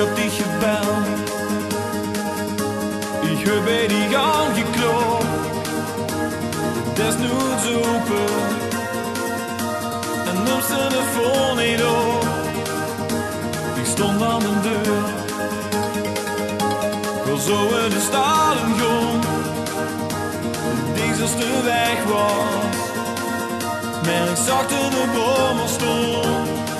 hab dich gebellt. Ich hör bei dich angeklopft. Das ist nur super. En nimmst de telefoon niet op. Ik stond aan de deur. Ik wil zo in de stadion gaan. Deze is de weg was. Maar ik zag de bomen staan.